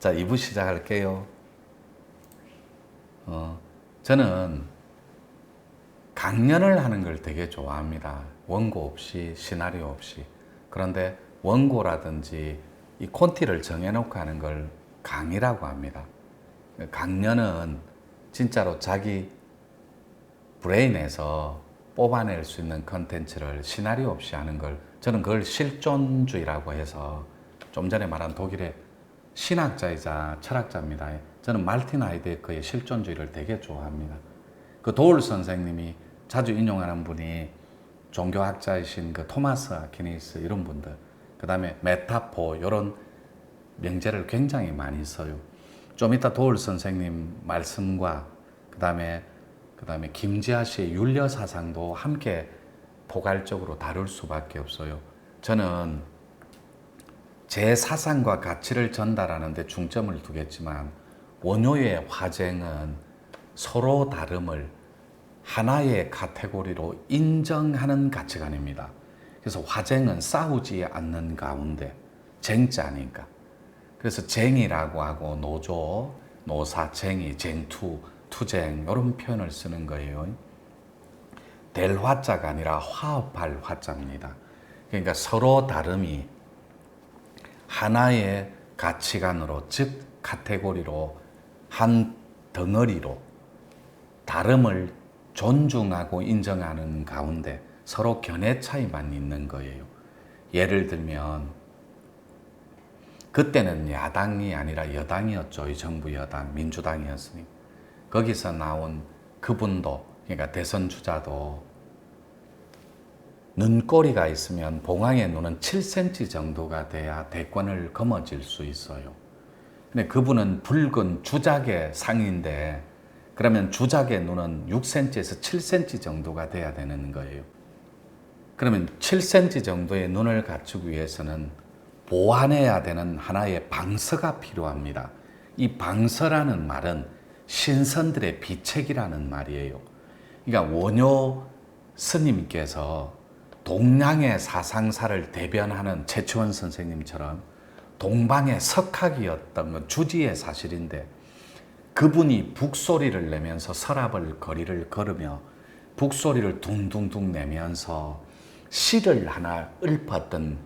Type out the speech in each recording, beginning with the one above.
자, 2부 시작할게요. 저는 강연을 하는 걸 되게 좋아합니다. 원고 없이, 시나리오 없이. 그런데 원고라든지 이 콘티를 정해놓고 하는 걸 강의라고 합니다. 강연은 진짜로 자기 브레인에서 뽑아낼 수 있는 컨텐츠를 시나리오 없이 하는 걸, 저는 그걸 실존주의라고 해서 좀 전에 말한 독일의 신학자이자 철학자입니다. 저는 말틴 하이데거의 실존주의를 되게 좋아합니다. 그 도울 선생님이 자주 인용하는 분이 종교학자이신 그 토마스 아퀴니스 이런 분들, 그 다음에 메타포 이런 명제를 굉장히 많이 써요. 좀 이따 도울 선생님 말씀과 그 다음에 김지아 씨의 윤려 사상도 함께 포괄적으로 다룰 수밖에 없어요. 저는 제 사상과 가치를 전달하는 데 중점을 두겠지만 원효의 화쟁은 서로 다름을 하나의 카테고리로 인정하는 가치관입니다. 그래서 화쟁은 싸우지 않는 가운데 쟁자니까. 그래서 쟁이라고 하고 노조, 노사, 쟁이, 쟁투, 투쟁 이런 표현을 쓰는 거예요. 될 화자가 아니라 화합할 화자입니다. 그러니까 서로 다름이 하나의 가치관으로, 즉 카테고리로, 한 덩어리로 다름을 존중하고 인정하는 가운데 서로 견해 차이만 있는 거예요. 예를 들면 그때는 야당이 아니라 여당이었죠. 이 정부 여당, 민주당이었으니 거기서 나온 그분도, 그러니까 대선 주자도 눈꼬리가 있으면 봉황의 눈은 7cm 정도가 돼야 대권을 거머쥘 수 있어요. 근데 그분은 붉은 주작의 상인데 그러면 주작의 눈은 6cm에서 7cm 정도가 돼야 되는 거예요. 그러면 7cm 정도의 눈을 갖추기 위해서는 보완해야 되는 하나의 방서가 필요합니다. 이 방서라는 말은 신선들의 비책이라는 말이에요. 그러니까 원효 스님께서 동양의 사상사를 대변하는 최초원 선생님처럼 동방의 석학이었던 건 주지의 사실인데 그분이 북소리를 내면서 서랍을 거리를 걸으며 북소리를 둥둥둥 내면서 시를 하나 읊었던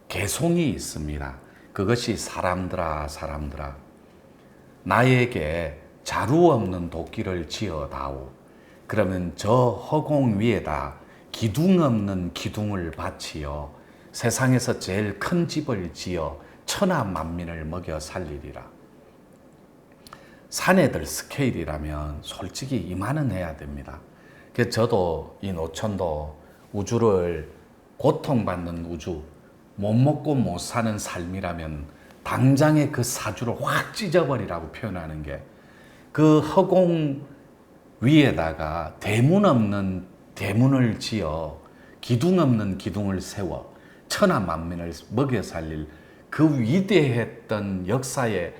개송이 있습니다. 그것이 사람들아 사람들아 나에게 자루 없는 도끼를 지어다오. 그러면 저 허공 위에다 기둥 없는 기둥을 바치어 세상에서 제일 큰 집을 지어 천하 만민을 먹여 살리리라. 사내들 스케일이라면 솔직히 이만은 해야 됩니다. 그래서 저도 이 노천도 우주를 고통받는 우주, 못 먹고 못 사는 삶이라면 당장에 그 사주를 확 찢어버리라고 표현하는 게 그 허공 위에다가 대문 없는 대문을 지어 기둥 없는 기둥을 세워 천하 만민을 먹여 살릴 그 위대했던 역사의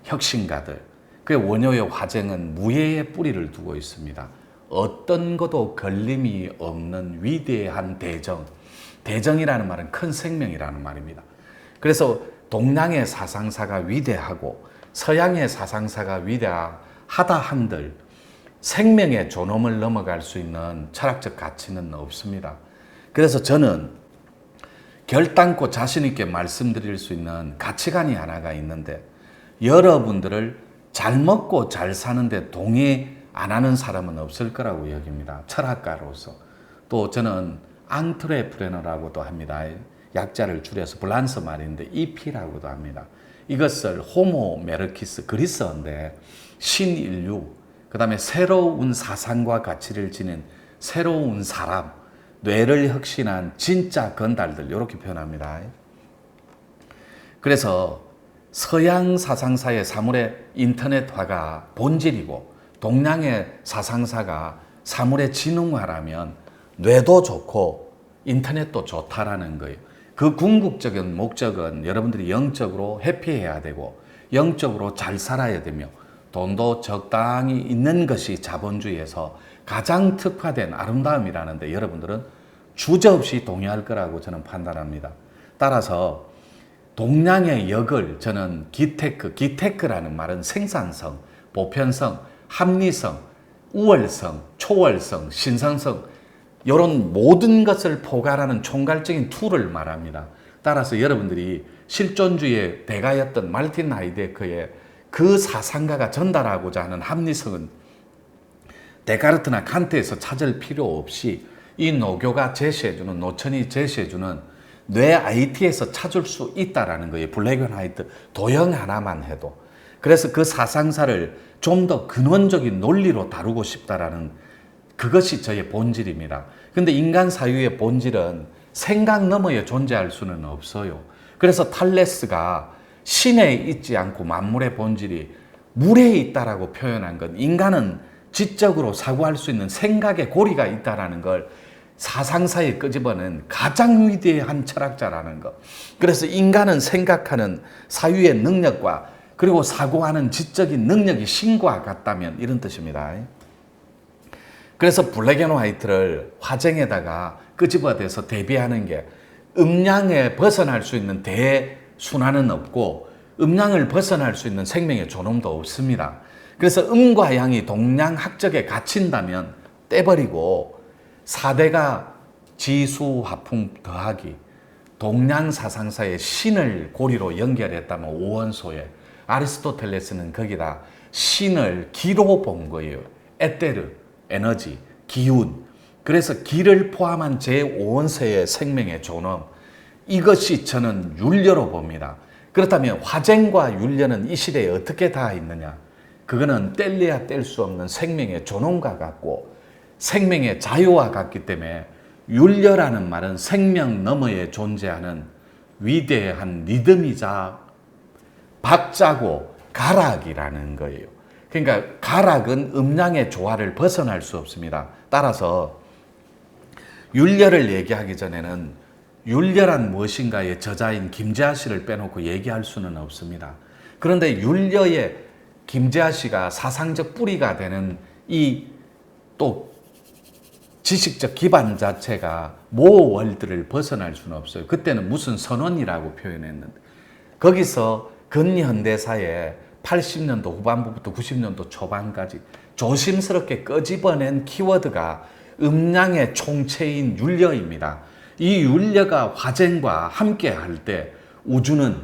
혁신가들, 그 원효의 화쟁은 무예의 뿌리를 두고 있습니다. 어떤 것도 걸림이 없는 위대한 대정, 대정이라는 말은 큰 생명이라는 말입니다. 그래서 동양의 사상사가 위대하고 서양의 사상사가 위대하다 한들 생명의 존엄을 넘어갈 수 있는 철학적 가치는 없습니다. 그래서 저는 결단코 자신 있게 말씀드릴 수 있는 가치관이 하나가 있는데 여러분들을 잘 먹고 잘 사는데 동의 안 하는 사람은 없을 거라고 여깁니다. 철학가로서. 또 저는 앙트레프레너라고도 합니다. 약자를 줄여서 불란서 말인데 EP라고도 합니다. 이것을 호모 메르키스, 그리스어인데 신인류, 그 다음에 새로운 사상과 가치를 지닌 새로운 사람, 뇌를 혁신한 진짜 건달들 이렇게 표현합니다. 그래서 서양 사상사의 사물의 인터넷화가 본질이고 동양의 사상사가 사물의 지능화라면 뇌도 좋고 인터넷도 좋다라는 거예요. 그 궁극적인 목적은 여러분들이 영적으로 해피해야 되고 영적으로 잘 살아야 되며 돈도 적당히 있는 것이 자본주의에서 가장 특화된 아름다움이라는데 여러분들은 주저없이 동의할 거라고 저는 판단합니다. 따라서 동양의 역을 저는 기테크라는 말은 생산성, 보편성, 합리성, 우월성, 초월성, 신성성 이런 모든 것을 포괄하는 총괄적인 툴을 말합니다. 따라서 여러분들이 실존주의의 대가였던 말틴 하이데거의 그 사상가가 전달하고자 하는 합리성은 데카르트나 칸트에서 찾을 필요 없이 이 노교가 제시해주는, 노천이 제시해주는 뇌 IT에서 찾을 수 있다라는 거예요. 블랙 앤 화이트 도형 하나만 해도. 그래서 그 사상사를 좀 더 근원적인 논리로 다루고 싶다라는 그것이 저의 본질입니다. 근데 인간 사유의 본질은 생각 너머에 존재할 수는 없어요. 그래서 탈레스가 신에 있지 않고 만물의 본질이 물에 있다라고 표현한 건 인간은 지적으로 사고할 수 있는 생각의 고리가 있다라는 걸 사상사에 끄집어낸 가장 위대한 철학자라는 것. 그래서 인간은 생각하는 사유의 능력과 그리고 사고하는 지적인 능력이 신과 같다면 이런 뜻입니다. 그래서 블랙 앤 화이트를 화쟁에다가 끄집어대서 대비하는 게 음양에 벗어날 수 있는 대순환은 없고 음양을 벗어날 수 있는 생명의 존엄도 없습니다. 그래서 음과 양이 동양학적에 갇힌다면 떼버리고 4대가 지수, 화풍, 더하기 동양사상사의 신을 고리로 연결했다면 오원소에 아리스토텔레스는 거기다 신을 기로 본 거예요. 에테르, 에너지, 기운. 그래서 기를 포함한 제5원세의 생명의 존엄. 이것이 저는 율려로 봅니다. 그렇다면 화쟁과 율려는 이 시대에 어떻게 닿아 있느냐? 그거는 뗄래야 뗄 수 없는 생명의 존엄과 같고 생명의 자유와 같기 때문에 율려라는 말은 생명 너머에 존재하는 위대한 리듬이자 박자고 가락이라는 거예요. 그러니까 가락은 음양의 조화를 벗어날 수 없습니다. 따라서 율려를 얘기하기 전에는 율려란 무엇인가의 저자인 김재하 씨를 빼놓고 얘기할 수는 없습니다. 그런데 율려의 김재하 씨가 사상적 뿌리가 되는 이 또 지식적 기반 자체가 모월드를 벗어날 수는 없어요. 그때는 무슨 선원이라고 표현했는데 거기서 근현대사의 80년도 후반부부터 90년도 초반까지 조심스럽게 끄집어낸 키워드가 음양의 총체인 율려입니다. 이 율려가 화쟁과 함께 할 때 우주는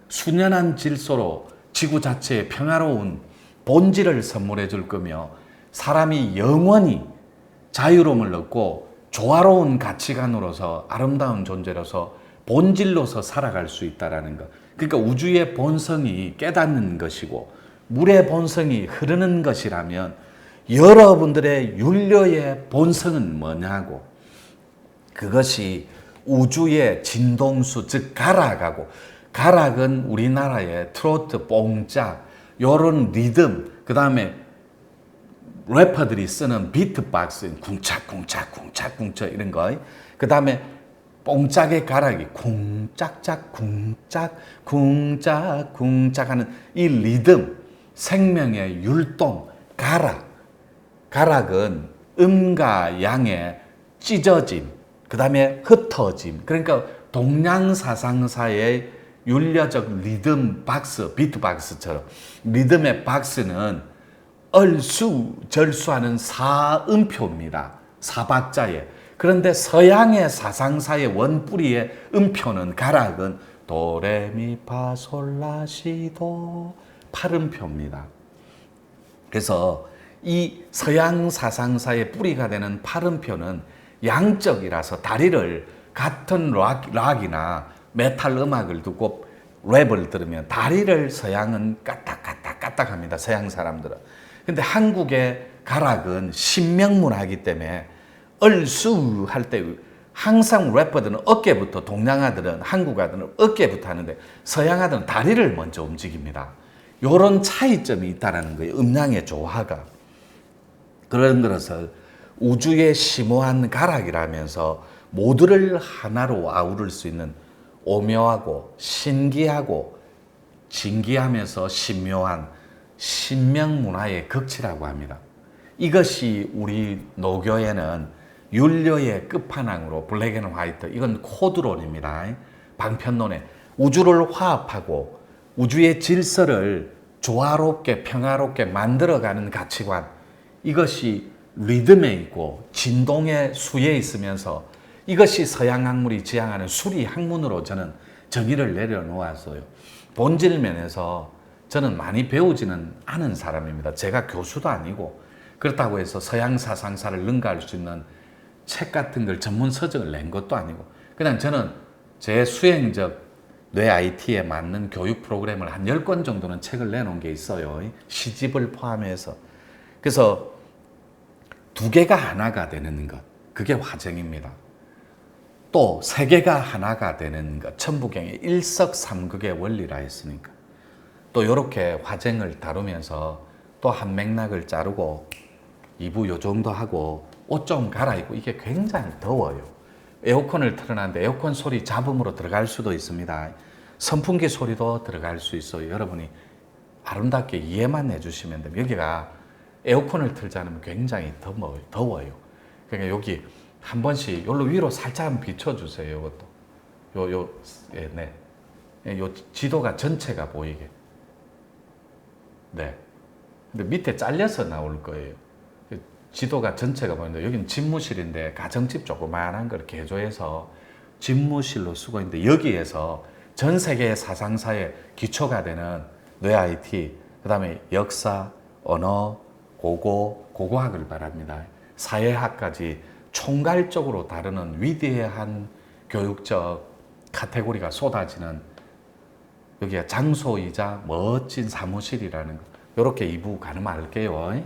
순연한 질서로 지구 자체의 평화로운 본질을 선물해 줄 거며 사람이 영원히 자유로움을 얻고 조화로운 가치관으로서 아름다운 존재로서 본질로서 살아갈 수 있다는 것. 그러니까 우주의 본성이 깨닫는 것이고 물의 본성이 흐르는 것이라면 여러분들의 율려의 본성은 뭐냐고. 그것이 우주의 진동수, 즉 가락하고, 가락은 우리나라의 트로트, 뽕짝 요런 리듬, 그 다음에 래퍼들이 쓰는 비트박스, 쿵짝쿵짝쿵짝쿵짝 이런 거, 그 다음에 뽕짝의 가락이 쿵짝짝 쿵짝 쿵짝 쿵짝 하는 이 리듬, 생명의 율동, 가락. 가락은 음과 양의 찢어짐, 그 다음에 흩어짐. 그러니까 동양사상사의 율려적 리듬 박스, 비트박스처럼 리듬의 박스는 얼수절수하는 사음표입니다. 사박자에. 그런데 서양의 사상사의 원뿌리의 음표는 가락은 도레미파솔라시도 8음표입니다. 그래서 이 서양 사상사의 뿌리가 되는 8음표는 양적이라서 다리를 같은 락이나 메탈 음악을 듣고 랩을 들으면 다리를 서양은 까딱까딱까딱합니다. 서양 사람들은. 근데 한국의 가락은 신명문화이기 때문에 얼쑤 할 때 항상 래퍼들은 어깨부터, 동양아들은, 한국아들은 어깨부터 하는데 서양아들은 다리를 먼저 움직입니다. 이런 차이점이 있다는 거예요. 음양의 조화가. 그런 것을 우주의 심오한 가락이라면서 모두를 하나로 아우를 수 있는 오묘하고 신기하고 진기하면서 신묘한 신명문화의 극치라고 합니다. 이것이 우리 노교에는 율려의 끝판왕으로 블랙 앤 화이트, 이건 코드론입니다. 방편론의 우주를 화합하고 우주의 질서를 조화롭게 평화롭게 만들어가는 가치관, 이것이 리듬에 있고 진동의 수에 있으면서 이것이 서양 학문이 지향하는 수리 학문으로 저는 정의를 내려놓았어요. 본질 면에서 저는 많이 배우지는 않은 사람입니다. 제가 교수도 아니고 그렇다고 해서 서양 사상사를 능가할 수 있는 책 같은 걸 전문 서적을 낸 것도 아니고 그냥 저는 제 수행적 뇌 IT에 맞는 교육 프로그램을 한 10권 정도는 책을 내놓은 게 있어요. 시집을 포함해서. 그래서 두 개가 하나가 되는 것, 그게 화쟁입니다. 또 세 개가 하나가 되는 것, 천부경의 일석삼극의 원리라 했으니까. 또 이렇게 화쟁을 다루면서 또 한 맥락을 자르고 2부 요 정도 하고 옷 좀 갈아입고 이게 굉장히 더워요. 에어컨을 틀어놨는데 에어컨 소리 잡음으로 들어갈 수도 있습니다. 선풍기 소리도 들어갈 수 있어요. 여러분이 아름답게 이해만 해주시면 됩니다. 여기가 에어컨을 틀지 않으면 굉장히 더워요. 그러니까 여기 한 번씩 여기로 위로 살짝 한번 비춰주세요. 이것도 요 지도가 전체가 보이게. 네. 근데 밑에 잘려서 나올 거예요. 지도가 전체가 보이는데 여기는 집무실인데 가정집 조그만한 걸 개조해서 집무실로 쓰고 있는데 여기에서 전 세계의 사상사의 기초가 되는 뇌 IT, 그 다음에 역사, 언어, 고고학을 말합니다. 사회학까지 총괄적으로 다루는 위대한 교육적 카테고리가 쏟아지는 여기가 장소이자 멋진 사무실이라는 거. 이렇게 2부 가늠할게요.